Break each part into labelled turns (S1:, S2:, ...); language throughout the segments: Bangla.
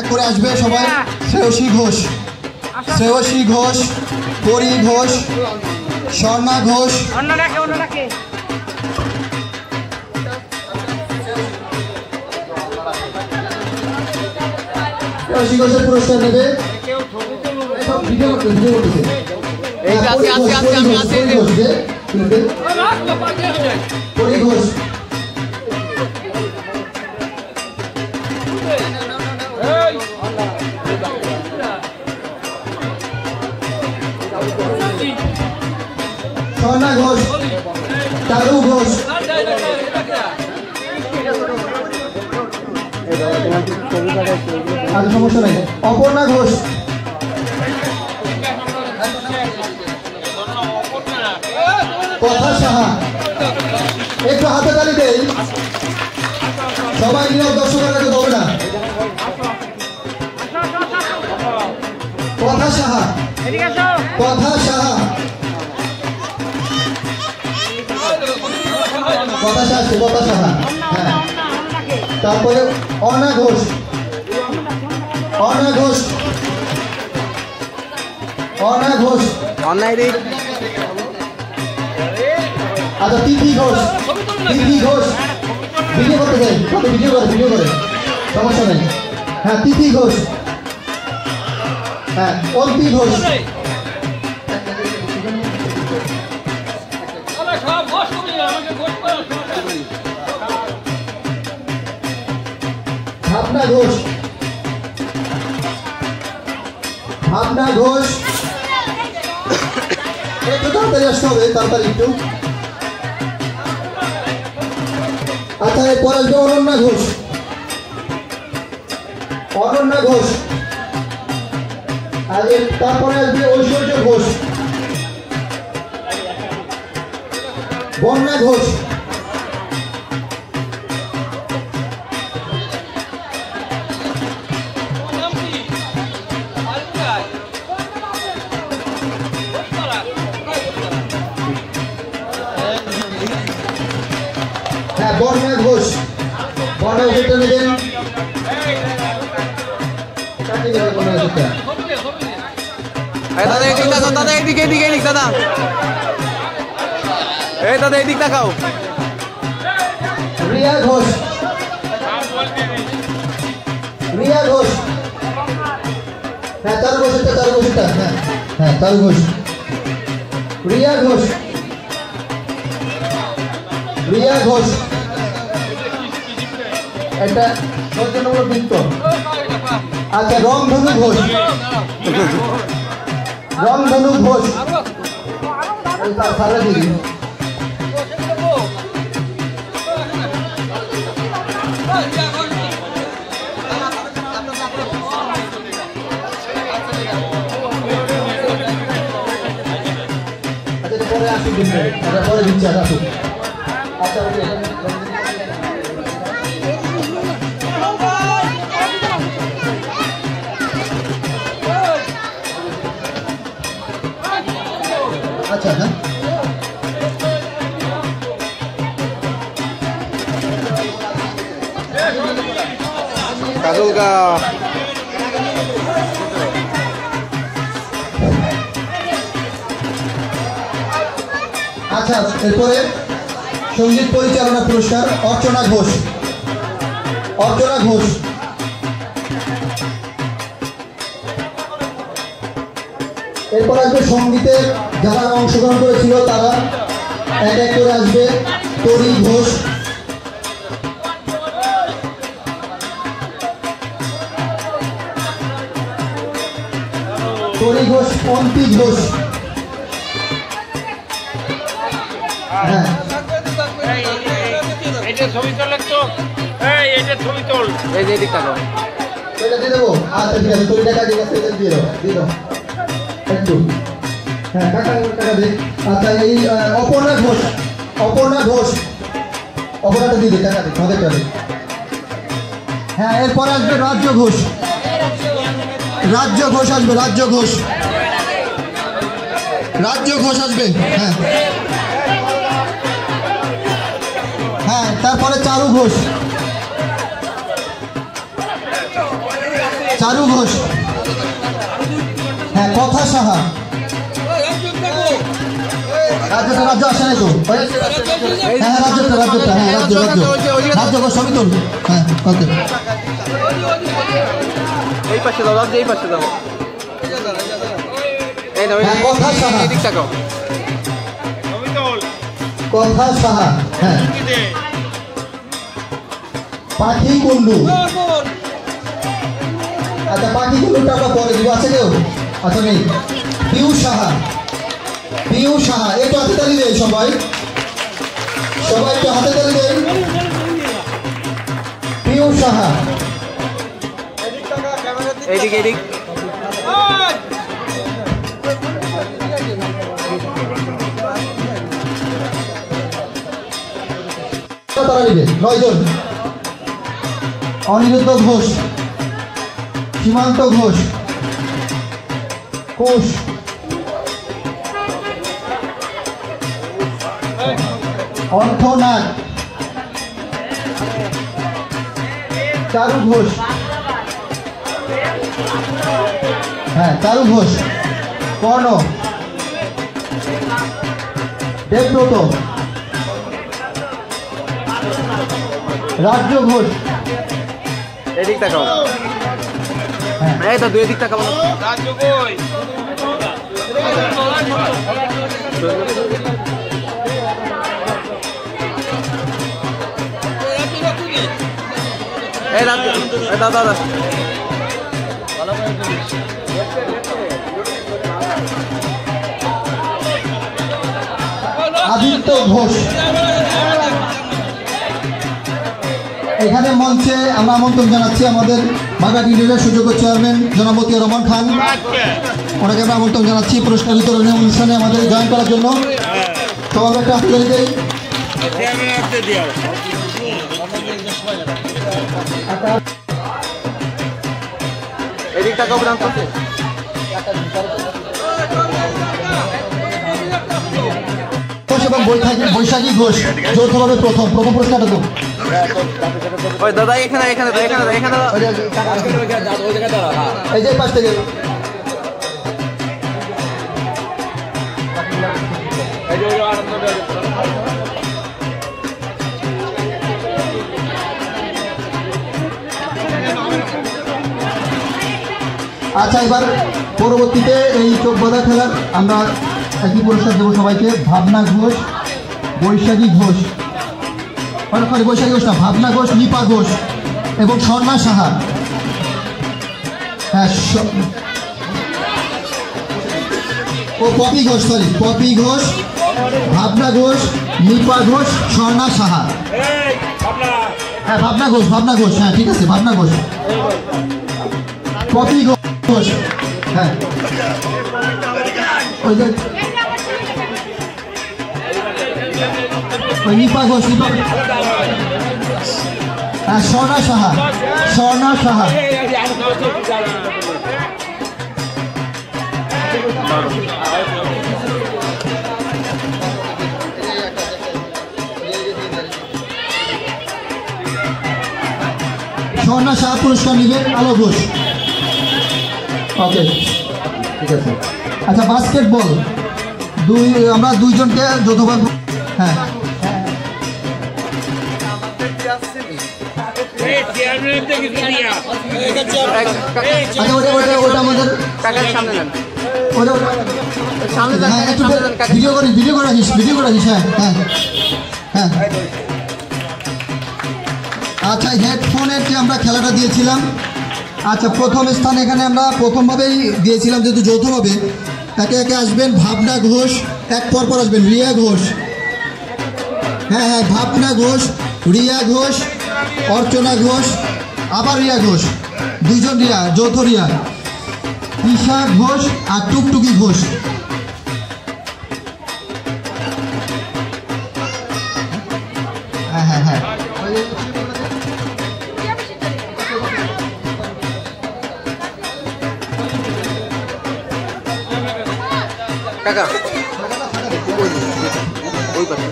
S1: এক করে আসবে সবাই। শ্রেয়সী ঘোষ, শ্রেয়সী ঘোষ, পরি ঘোষ, স্বর্ণা ঘোষ। শ্রেয়সী ঘোষের পুরস্কার নেবে পরি ঘোষ। স্বর্ণা ঘোষ, চারু ঘোষ, আর সমস্যা নেই। অপর্ণা ঘোষ, কথা সাহা। একটু হাতে তালি দেই সবাই, নিয়োগ দর্শকের কাছে দেবে না। কথা সাহা, কথা সাহা, কথা সাহা, কথা সাহা। হ্যাঁ, তারপরে অর্ণা ঘোষ, অর্ণা ঘোষ, অর্ণা ঘোষ। আচ্ছা, তিথি ঘোষ, তিথি ঘোষ। ভিডিও করতে চাই, কত ভিডিও করে, ভিডিও করে, সমস্যা নেই। হ্যাঁ, তিথি ঘোষ। হ্যাঁ, অন্তি ঘোষ। ভাবনা ঘোষ, ভাবনা ঘোষ। একটু তাড়াতাড়ি আসতে হবে, তাড়াতাড়ি একটু। আচ্ছা, এরপর আসবে অনন্যা ঘোষ, অনন্যা ঘোষ। আর তারপরে আসবে ঐশ্বর্য ঘোষ, বন্যা ঘোষ। হ্যাঁ, বন্যা ঘোষ, বন্যা ঘোষটা নেবেন।
S2: দাদা এদিক তাকাও, দাদা এদিকে এদিকে এদিক দাদা, এই দাদা এদিক তাকাও।
S1: রিয়া ঘোষ, রিয়া ঘোষ। হ্যাঁ, তার ঘোষটা, তার ঘোষটা। হ্যাঁ হ্যাঁ, তার ঘোষ। রিয়া ঘোষ, রিয়া ঘোষ। এটা সৌজন্যমূলক বৃত্ত। আচ্ছা, রংধনু ঘোষ, রংধনু ঘোষ। সারা দিদি পরে আসুক, পরে দিচ্ছে আসুক। আচ্ছা, আচ্ছা। হ্যাঁ,
S2: কাজলগা।
S1: আচ্ছা, এরপরে সঙ্গীত পরিচালনা পুরস্কার অর্চনা ঘোষ, অর্চনা ঘোষ। এরপর আসবে সঙ্গীতে যারা অংশগ্রহণ করেছিল তারা এক এক করে আসবে। তরি ঘোষ, তরি ঘোষ, অন্তি ঘোষ। হ্যাঁ,
S3: ছবি তোল একটু, এইটা ছবি তোল,
S2: এই যে এদিক তাকাও।
S1: এটা দিয়ে দেবো। আচ্ছা, ঠিক আছে, তরি টাকা দিয়ে দিয়ে দাও, দিয়ে দাও একটু। হ্যাঁ, টাকা টাকা দে। আচ্ছা, এই অপর্ণা ঘোষ, অপর্ণা ঘোষ। অপর্ণাটা দিয়ে দে, টাকা দে, আমাদের টাকা দে। হ্যাঁ, এরপর আসবে রাজ্য ঘোষ, রাজ্য ঘোষ আসবে, রাজ্য ঘোষ, রাজ্য ঘোষ আসবে। হ্যাঁ হ্যাঁ, তারপরে চারু ঘোষ, চারু ঘোষ। হ্যাঁ, কথা সাহা। রাজ্য আসে নাই তো? হ্যাঁ, রাজ্যটা হ্যাঁ, রাজ্য ঘোষ সবই তোর। হ্যাঁ, ওকে।
S2: এই পাশে দাও, এই পাশে দাও। এই দাও,
S1: হ্যাঁ, কথা সাহা।
S2: এই দিকটা দাও।
S3: ছবি তোল।
S1: কথা সাহা। হ্যাঁ,
S3: কি দে?
S1: পাখি কুন্ডু। আচ্ছা, পাখি কুন্ডুটা আমরা পরে দিব। আছে কেউ? আচ্ছা, নেই। পিউ সাহা। একটু হাতে তালি দেয় সবাই একটু হাতে তালি দেয়। পিউ সাহা।
S2: এইদিকে এইদিক।
S1: তারা নিবে 9 জন। অনিরুদ্ধ ঘোষ, সীমান্ত ঘোষ, কোষ, অর্থনাথ, চারু ঘোষ। হ্যাঁ, চারু ঘোষ, কর্ণ, দেবব্রত, রাজ্য ঘোষ।
S2: এদিক তাকাও। এই তো দুই দিক তাকাও।
S3: রাজ্য কই?
S2: এই রাজ্য, এই দাদা দাদা।
S1: আদিত্য ঘোষ। এখানে মঞ্চে আমরা আমন্ত্রণ জানাচ্ছি আমাদের বাঘাট ইউনিয়নের সুযোগ্য চেয়ারম্যান জনাব মতিয়ার রহমান খান। ওনাকে আমরা আমন্ত্রণ জানাচ্ছি পুরস্কার বিতরণের অনুষ্ঠানে আমাদের জয়েন করার জন্য। সবাই একটা হাতে তালি দেই।
S2: এদিক তাকাও প্রান্ত।
S1: এবং বৈশাখী ঘোষ যৌথভাবে প্রথম পুরস্কারটা তো
S2: ওই দাদা এখানে
S1: এই যে পাশ থেকে। আচ্ছা, এবার পরবর্তীতে এই চোখ বাঁধা খেলার আমরা একই পুরস্কার দেবো সবাইকে। ভাবনা ঘোষ, বৈশাখী ঘোষ, বৈশাখী ঘোষ না, ভাবনা ঘোষ, নিপা ঘোষ এবং স্বর্ণা সাহা। হ্যাঁ, পপি ঘোষ, পপি ঘোষ, ভাবনা ঘোষ, নিপা ঘোষ, স্বর্ণা সাহা। হ্যাঁ, ভাবনা ঘোষ। হ্যাঁ, ঠিক আছে, ভাবনা ঘোষ, পপি ঘোষ। হ্যাঁ, ওই নিপা ঘোষ, হ্যাঁ, স্বর্ণা সাহা। স্বর্ণা সাহা পুরস্কার নিবে আলো ঘোষ। ওকে, ঠিক আছে। আচ্ছা, বাস্কেটবল আমরা দুইজনকে যৌথভাবে। হ্যাঁ, আচ্ছা, ওটা আমাদের
S2: সামনে নেন।
S1: হ্যাঁ, একটু ভিডিও করে রাখিস। হ্যাঁ। আচ্ছা, হেডফোনের যে আমরা খেলাটা দিয়েছিলাম, আচ্ছা, প্রথম স্থান এখানে আমরা প্রথমভাবেই দিয়েছিলাম যেহেতু যৌথভাবে। একে একে আসবেন ভাবনা ঘোষ, এক পর আসবেন রিয়া ঘোষ। হ্যাঁ, ভাবনা ঘোষ, রিয়া ঘোষ, অর্চনা ঘোষ, আবার রিয়া ঘোষ, দুইজন রিয়া, যৌথ রিয়া, ঈশা ঘোষ আর টুকটুকি ঘোষ। হ্যাঁ।
S2: কাকা ওই পাশে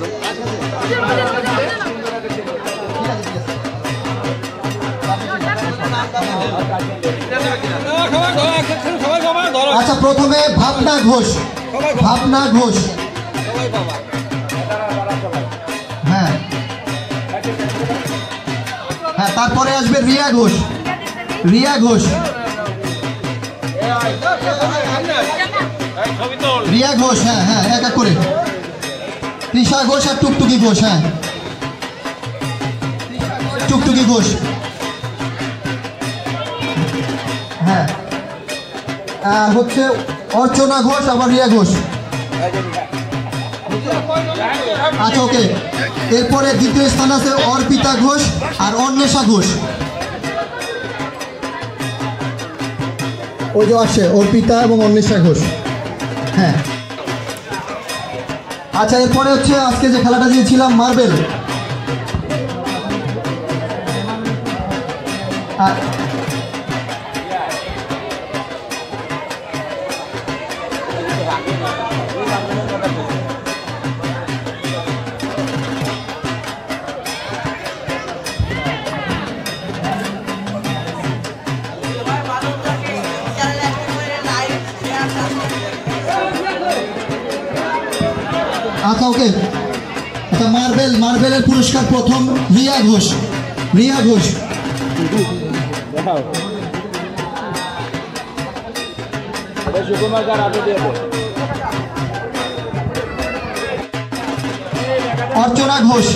S1: আচ্ছা, প্রথমে ভাবনা ঘোষ। ভাবনা ঘোষ, হ্যাঁ হ্যাঁ, তারপরে আসবে রিয়া ঘোষ। রিয়া ঘোষ, রিয়া ঘোষ, হ্যাঁ হ্যাঁ, এক এক করে। তৃষা ঘোষ আর টুকটুকি ঘোষ, হ্যাঁ টুকটুকি ঘোষ, হ্যাঁ। হচ্ছে অর্চনা ঘোষ আবার রিয়া ঘোষ। আচ্ছা ওকে, এরপরে দ্বিতীয় স্থান আছে অর্পিতা ঘোষ আর অন্বেষা ঘোষ। ওই যে আসে অর্পিতা এবং অন্বেষা ঘোষ, হ্যাঁ। আচ্ছা, এরপরে হচ্ছে আজকে যে খেলাটা দিয়েছিলাম মার্বেল। আচ্ছা ওকে, আচ্ছা মার্বেলের পুরস্কার প্রথম রিয়া ঘোষ। রিয়া ঘোষ, অর্চনা ঘোষ,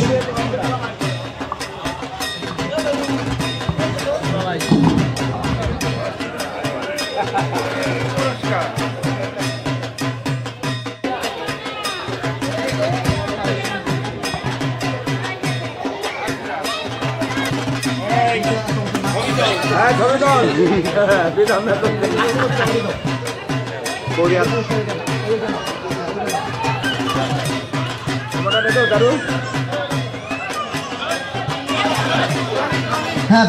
S1: হ্যাঁ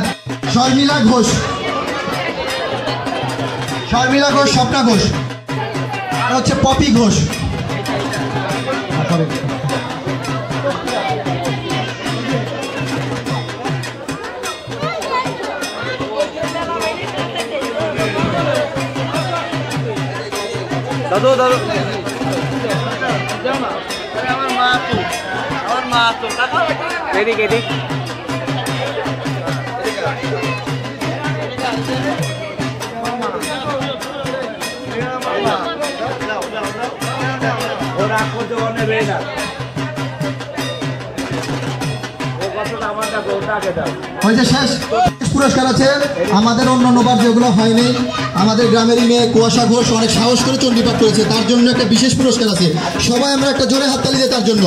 S1: শর্মিলা ঘোষ। শর্মিলা ঘোষ, স্বপ্না ঘোষ আর হচ্ছে পপি ঘোষ।
S2: দাদু দাদু এদিক এদিক।
S1: শেষ পুরস্কার আছে আমাদের অন্য বার যেগুলো হয়নি। আমাদের গ্রামেরই মেয়ে কুয়াশা ঘোষ অনেক সাহস করে চণ্ডীপাঠ করেছে, তার জন্য একটা বিশেষ পুরস্কার আছে। সবাই আমরা একটা জোরে হাততালি দিই তার জন্য।